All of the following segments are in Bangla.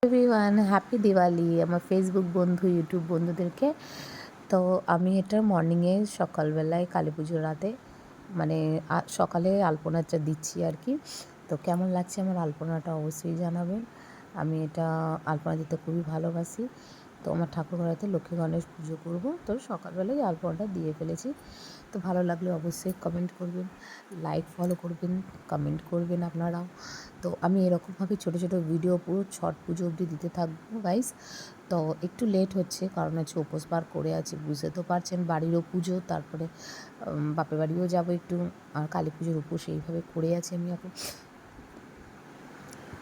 এভরিওয়ান, হ্যাপি দিওয়ালি আমার ফেসবুক বন্ধু, ইউটিউব বন্ধুদেরকে। তো আমি এটা মর্নিংয়ে সকালবেলায় কালী পুজোর রাতে মানে সকালে আলপনাটা দিচ্ছি আর কি। তো কেমন লাগছে আমার আলপনাটা অবশ্যই জানাবেন। আমি এটা আলপনা দিতে খুবই ভালোবাসি। তো আমার ঠাকুরঘরেতে লক্ষ্মী গণেশ পুজো করব, তো সকালবেলায় আলপনাটা দিয়ে ফেলেছি। তো ভালো লাগলে অবশ্যই কমেন্ট করবেন, লাইক ফলো করবেন, কমেন্ট করবেন আপনারাও। তো আমি এরকমভাবে ছোটো ছোটো ভিডিও পুরো ছট পুজো অবধি দিতে থাকবো গাইস। তো একটু লেট হচ্ছে, কারণ হচ্ছে উপোস বার করে আছি, বুঝতে তো পারছেন, বাড়িরও পুজো, তারপরে বাপের বাড়িও যাবো একটু, আর কালী পুজোর উপোস এইভাবে করে আছি আমি এখন।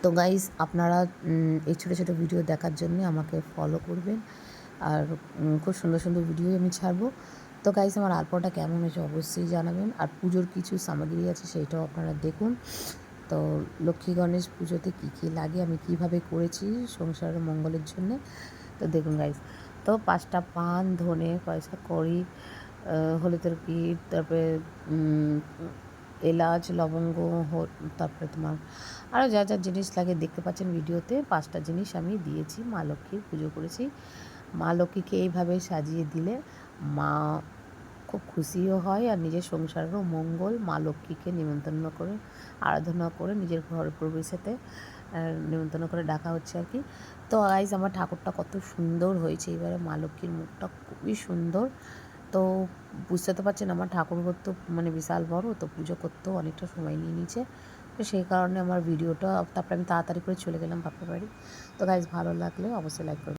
তো গাইস আপনারা এই ছোটো ছোটো ভিডিও দেখার জন্য আমাকে ফলো করবেন, আর খুব সুন্দর সুন্দর ভিডিও আমি ছাড়বো। তো গাইস আমার আলপনাটা কেমন হয়েছে অবশ্যই জানাবেন, আর পুজোর কিছু সামগ্রী আছে সেইটাও আপনারা দেখুন। তো লক্ষ্মী গণেশ পুজোতে কী কী লাগে, আমি কীভাবে করেছি সংসারের মঙ্গলের জন্যে, তো দেখুন গাইস। তো 5টা পান, ধনে, পয়সা কড়ি, হলুদের গিট, তারপরে এলাচ, লবঙ্গ, তারপরে তোমার আরও যা যা জিনিস লাগে দেখতে পাচ্ছেন ভিডিওতে, 5টা জিনিস আমি দিয়েছি। মা লক্ষ্মীর পুজো করেছি। মা লক্ষ্মীকে এইভাবে সাজিয়ে দিলে মা খুব খুশিও হয়, আর নিজের সংসারেরও মঙ্গল। মা লক্ষ্মীকে নিমন্ত্রণ করে, আরাধনা করে নিজের ঘর প্রবেশেতে নিমন্ত্রণ করে ডাকা হচ্ছে আর কি। তো গাইস আমার ঠাকুরটা কত সুন্দর হয়েছে, এবারে মা লক্ষ্মীর মুখটা খুবই সুন্দর। তো বুঝতে তো পারছেন আমার ঠাকুরঘর তো মানে বিশাল বড়, তো পুজো করতেও অনেকটা সময় নিয়ে নিয়েছে। তো সেই কারণে আমার ভিডিওটা, তারপরে আমি তাড়াতাড়ি করে চলে গেলাম বাপের বাড়ি। তো গাইস ভালো লাগলে অবশ্যই লাইক করবেন।